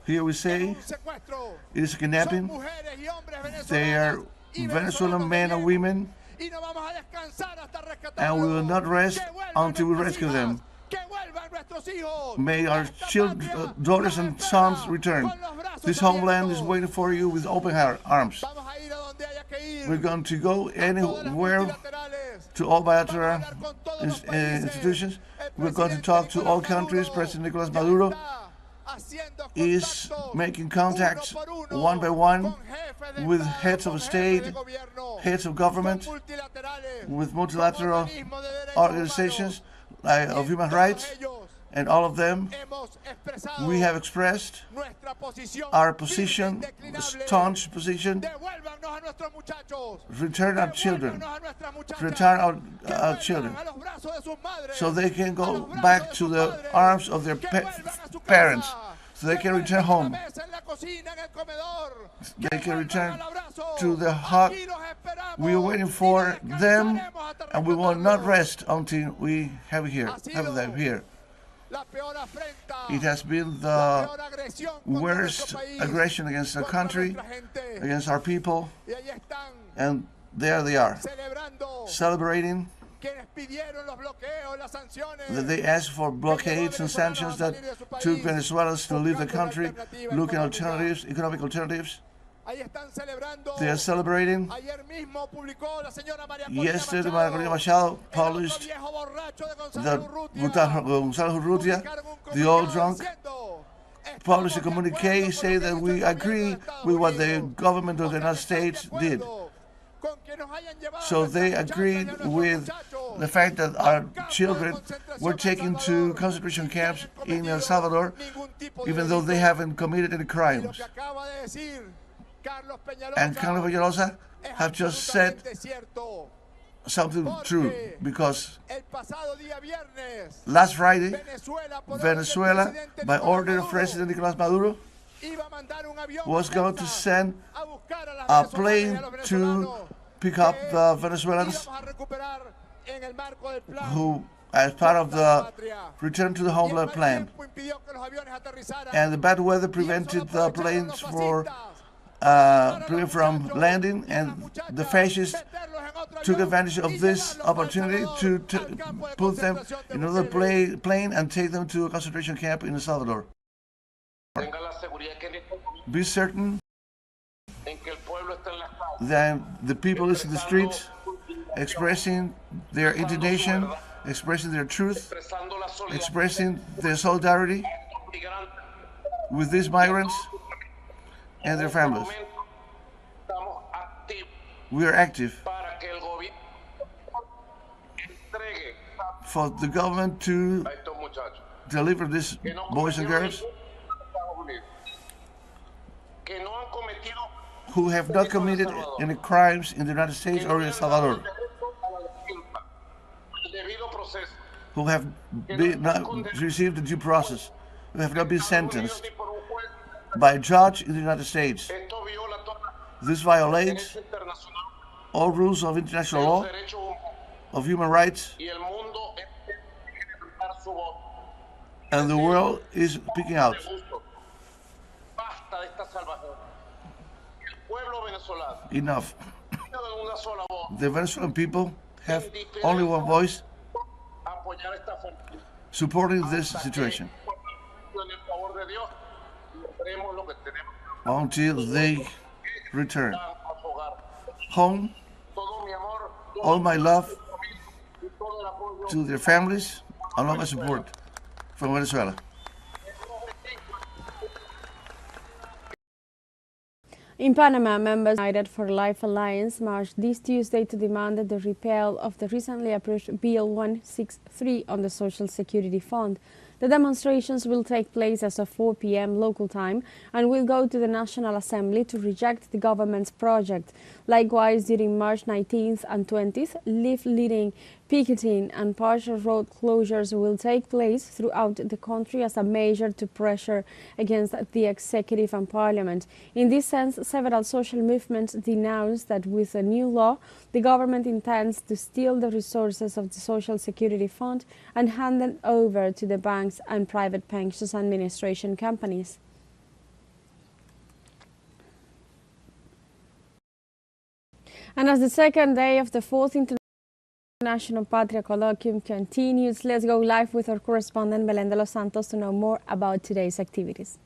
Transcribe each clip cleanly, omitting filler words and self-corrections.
Here we say it is a kidnapping. They are Venezuelan men and women, and we will not rest until we rescue them. May our children, daughters and sons return. This homeland is waiting for you with open arms. We're going to go anywhere, to all bilateral institutions. We're going to talk to all countries. President Nicolas Maduro is making contacts one by one with heads of state, heads of government, with multilateral organizations of human rights, and all of them, we have expressed our position, staunch position. Return our children, return our children, so they can go back to the arms of their parents, so they can return home. They can return to the hut. We are waiting for them, and we will not rest until we have them here. It has been the worst aggression against our country, against our people, and there they are, celebrating that they asked for blockades and sanctions that took Venezuelans to leave the country, looking at alternatives, economic alternatives. They are celebrating. Yesterday, María Machado published that Gonzalo Urrutia, the old drunk, published a communique saying that we agree with what the government of the United States did. So they agreed with the fact that our children were taken to concentration camps in El Salvador, even though they haven't committed any crimes. And Carlos Peñalosa have just said something true, because last Friday, Venezuela, by order of President Nicolas Maduro, was going to send a plane to pick up the Venezuelans who, as part of the return to the homeland plan. And the bad weather prevented the planes from landing, and the fascists took advantage of this opportunity to put them in another plane and take them to a concentration camp in El Salvador. Be certain that the people is in the streets expressing their indignation, expressing their truth, expressing their solidarity with these migrants and their families. We are active for the government to deliver these boys and girls who have not committed any crimes in the United States or El Salvador, who have not received the due process, who have not been sentenced by a judge in the United States. This violates all rules of international law, of human rights, and the world is speaking out. Enough. The Venezuelan people have only one voice supporting this situation until they return home. All my love to their families, and all my support from Venezuela. In Panama, members of the United for Life Alliance marched this Tuesday to demand the repeal of the recently approved Bill 163 on the Social Security Fund. The demonstrations will take place as of 4 p.m. local time and will go to the National Assembly to reject the government's project. Likewise, during March 19th and 20th, leafleting Picketing and partial road closures will take place throughout the country as a measure to pressure against the executive and parliament. In this sense, several social movements denounce that with a new law, the government intends to steal the resources of the Social Security Fund and hand them over to the banks and private pensions administration companies. And as the second day of the fourth International Patria Colloquium continues, let's go live with our correspondent Belén de los Santos to know more about today's activities.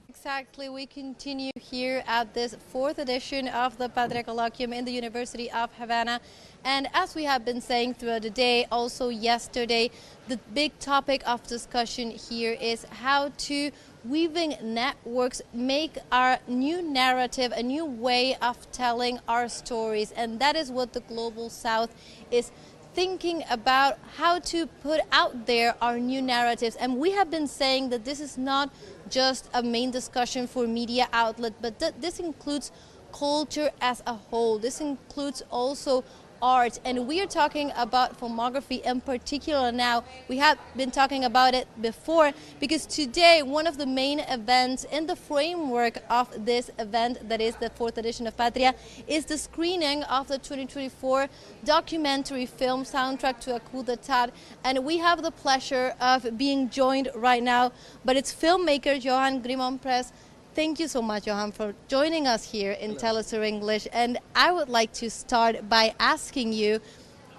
Exactly, we continue here at this fourth edition of the Patria Colloquium in the University of Havana. And as we have been saying throughout the day, also yesterday, the big topic of discussion here is how to weaving networks make our new narrative, a new way of telling our stories. And that is what the Global South is thinking about, how to put out there our new narratives. And we have been saying that this is not just a main discussion for media outlet, but this includes culture as a whole. This includes also art, and we are talking about filmography in particular now. We have been talking about it before because today one of the main events in the framework of this event, that is the fourth edition of Patria, is the screening of the 2024 documentary film Soundtrack to a Coup d'etat, and we have the pleasure of being joined right now by its filmmaker Johan Grimond-Press. Thank you so much, Johan, for joining us here in teleSUR English. And I would like to start by asking you,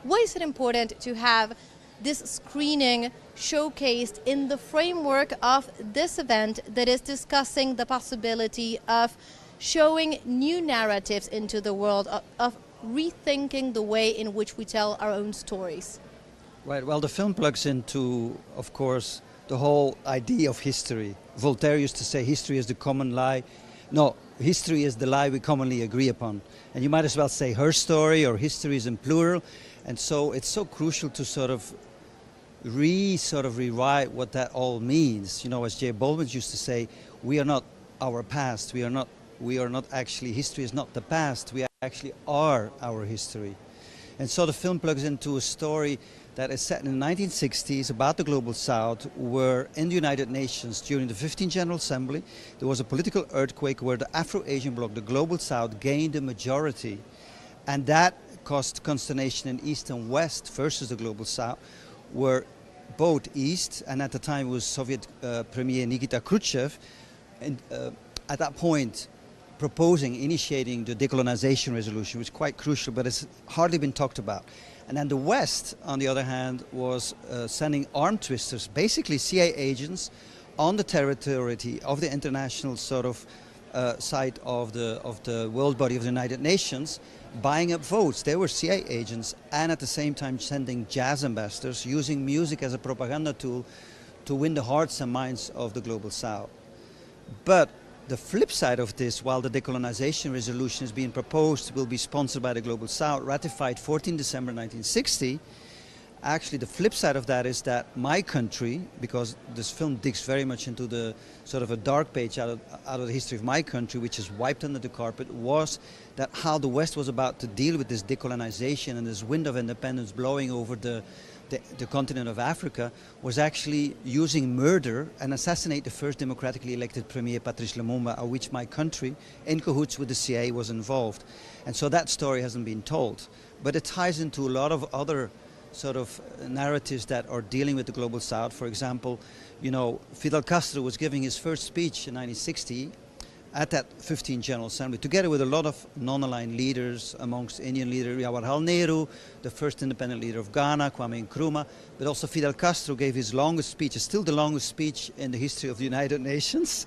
why is it important to have this screening showcased in the framework of this event that is discussing the possibility of showing new narratives into the world, of rethinking the way in which we tell our own stories? Right, well, the film plugs into, of course, the whole idea of history. Voltaire used to say history is the common lie. No, history is the lie we commonly agree upon. And you might as well say her story or histories in plural. And so it's so crucial to sort of rewrite what that all means. You know, as J. Baldwin used to say, we are not our past. We are not actually, history is not the past. We actually are our history. And so the film plugs into a story that is set in the 1960s about the Global South, where in the United Nations during the 15th General Assembly there was a political earthquake where the Afro-Asian bloc, the Global South, gained a majority, and that caused consternation in East and West versus the Global South, where both East, and at the time it was Soviet Premier Nikita Khrushchev, and at that point initiating the decolonization resolution, which is quite crucial, but it's hardly been talked about. And then the West, on the other hand, was sending armed twisters, basically CIA agents, on the territory of the international sort of side of the world body of the United Nations, buying up votes. They were CIA agents, and at the same time sending jazz ambassadors, using music as a propaganda tool to win the hearts and minds of the Global South. But the flip side of this, while the decolonization resolution is being proposed, will be sponsored by the Global South, ratified 14 December 1960, actually the flip side of that is that my country, because this film digs very much into the sort of a dark page out of the history of my country, which is wiped under the carpet, was that how the West was about to deal with this decolonization and this wind of independence blowing over the continent of Africa, was actually using murder and assassinate the first democratically elected Premier, Patrice Lumumba, of which my country, in cahoots with the CIA, was involved. And so that story hasn't been told. But it ties into a lot of other sort of narratives that are dealing with the Global South. For example, you know, Fidel Castro was giving his first speech in 1960 at that 15th General Assembly, together with a lot of non-aligned leaders, amongst Indian leader Jawaharlal Nehru, the first independent leader of Ghana, Kwame Nkrumah, but also Fidel Castro gave his longest speech. It's still the longest speech in the history of the United Nations.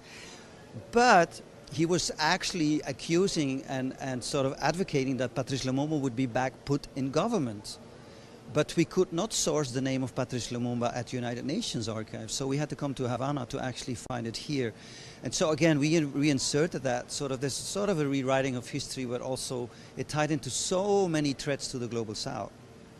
But he was actually accusing and sort of advocating that Patrice Lumumba would be back put in government. But we could not source the name of Patrice Lumumba at United Nations archives, so we had to come to Havana to actually find it here. And so again, we reinserted that there's sort of a rewriting of history, but also it tied into so many threats to the Global South.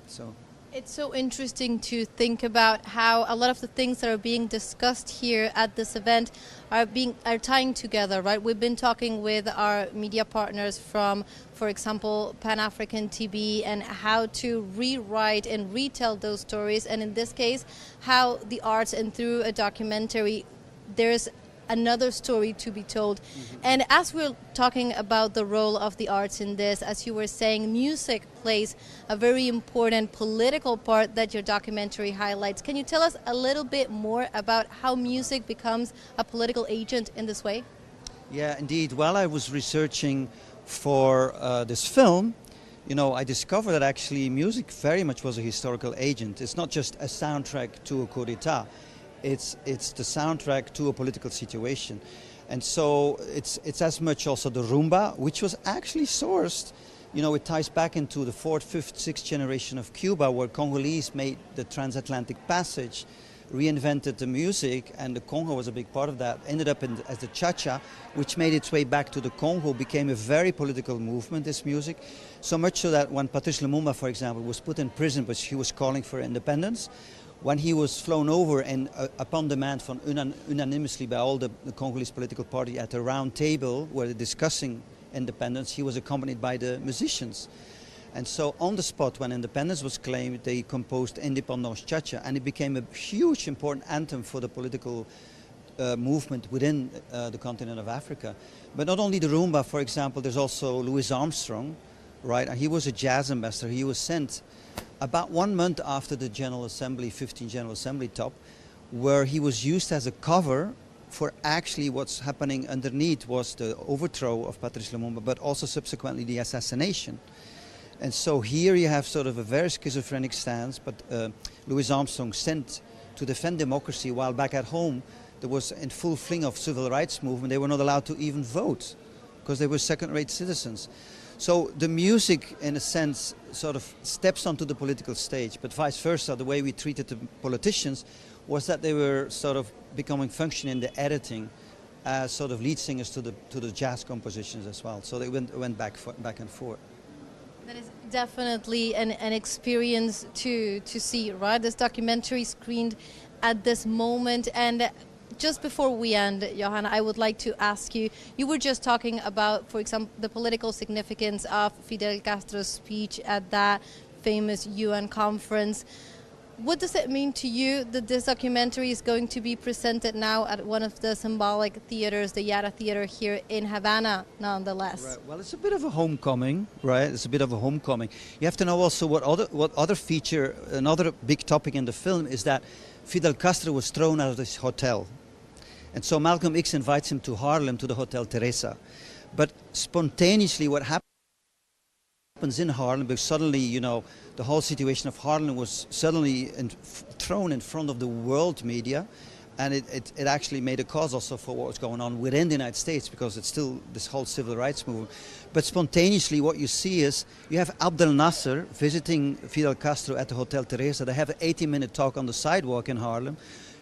So It's so interesting to think about how a lot of the things that are being discussed here at this event are tying together, right? We've been talking with our media partners from, for example, Pan-African TV, and how to rewrite and retell those stories, and in this case, how the arts and through a documentary, there's another story to be told. And as we're talking about the role of the arts in this, as you were saying, music plays a very important political part that your documentary highlights. Can you tell us a little bit more about how music becomes a political agent in this way? Yeah, indeed. While I was researching for this film, I discovered that actually music very much was a historical agent. It's not just a soundtrack to a coup d'etat. It's the soundtrack to a political situation. And so it's as much also the rumba, which was actually sourced, it ties back into the 4th, 5th, 6th generation of Cuba, where Congolese made the transatlantic passage, reinvented the music, and the Congo was a big part of that. Ended up as the cha-cha, which made its way back to the Congo, became a very political movement, this music. So much so that when Patrice Lumumba, for example, was put in prison because he was calling for independence, when he was flown over and upon demand from unanimously by all the Congolese political party at a round table where they're discussing independence, he was accompanied by the musicians. And so on the spot when independence was claimed, they composed Independence Cha-Cha, and it became a huge important anthem for the political movement within the continent of Africa. But not only the rumba, for example, there's also Louis Armstrong, right? And he was a jazz ambassador. He was sent about 1 month after the General Assembly, 15th General Assembly top, where he was used as a cover for actually what's happening underneath was the overthrow of Patrice Lumumba, but also subsequently the assassination. And so here you have sort of a very schizophrenic stance, but Louis Armstrong sent to defend democracy, while back at home there was in full fling of civil rights movement. They were not allowed to even vote because they were second-rate citizens. So the music, in a sense, sort of steps onto the political stage, but vice versa, the way we treated the politicians was that they were sort of becoming function in the editing as sort of lead singers to the jazz compositions as well. So they went back and forth. That is definitely an experience to see, right? This documentary screened at this moment. And just before we end, Johanna, I would like to ask you, you were just talking about, for example, the political significance of Fidel Castro's speech at that famous UN conference. What does it mean to you that this documentary is going to be presented now at one of the symbolic theaters, the Yara Theater here in Havana, nonetheless? Right. Well, it's a bit of a homecoming, right? It's a bit of a homecoming. You have to know also what other feature, another big topic in the film is that Fidel Castro was thrown out of this hotel. And so Malcolm X invites him to Harlem, to the Hotel Teresa. But spontaneously what happens in Harlem, because suddenly, the whole situation of Harlem was suddenly thrown in front of the world media, and it actually made a cause also for what was going on within the United States, because it's still this whole civil rights movement. But spontaneously what you see is you have Abdel Nasser visiting Fidel Castro at the Hotel Teresa. They have an 80-minute talk on the sidewalk in Harlem.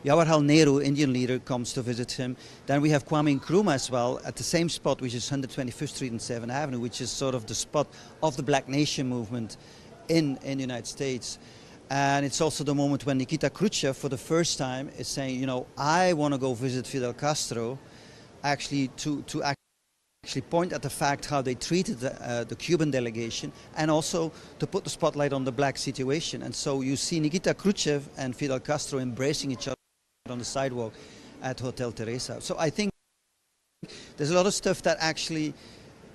Jawaharlal Nehru, Indian leader, comes to visit him. Then we have Kwame Nkrumah as well at the same spot, which is 125th Street and 7th Avenue, which is sort of the spot of the Black Nation movement in the United States. And it's also the moment when Nikita Khrushchev, for the first time, is saying, I want to go visit Fidel Castro, actually to actually point at the fact how they treated the Cuban delegation, and also to put the spotlight on the black situation. And so you see Nikita Khrushchev and Fidel Castro embracing each other on the sidewalk at Hotel Teresa. So I think there's a lot of stuff that actually,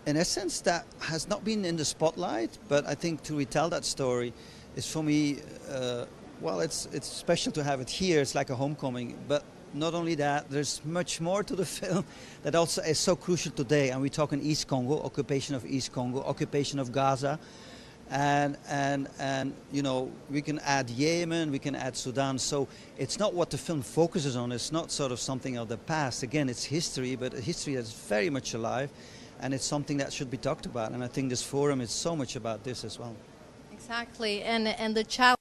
in essence, that has not been in the spotlight, but I think to retell that story is for me, well, it's special to have it here. It's like a homecoming. But not only that, there's much more to the film that also is so crucial today. And we talk in East Congo, occupation of East Congo, occupation of Gaza. And we can add Yemen, we can add Sudan. So it's not what the film focuses on. It's not sort of something of the past. Again, it's history, but a history that's very much alive. And it's something that should be talked about. And I think this forum is so much about this as well. Exactly, and the challenge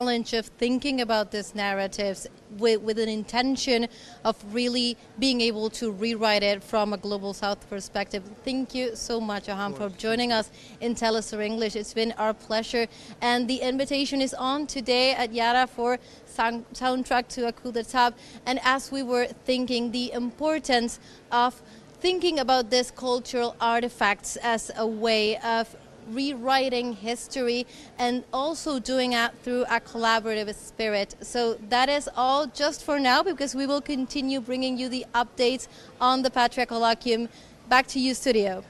challenge of thinking about these narratives with an intention of really being able to rewrite it from a Global South perspective. Thank you so much, Aham, for joining us in teleSUR English. It's been our pleasure. And the invitation is on today at Yara for soundtrack to a coup d'etat. And as we were thinking, the importance of thinking about these cultural artifacts as a way of rewriting history and also doing it through a collaborative spirit. So that is all just for now, because we will continue bringing you the updates on the Patria Colloquium. Back to you, studio.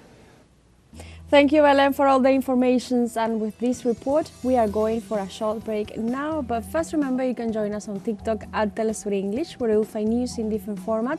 Thank you, Ellen, for all the information. And with this report, we are going for a short break now. But first, remember, you can join us on TikTok at teleSUR English, where you'll find news in different formats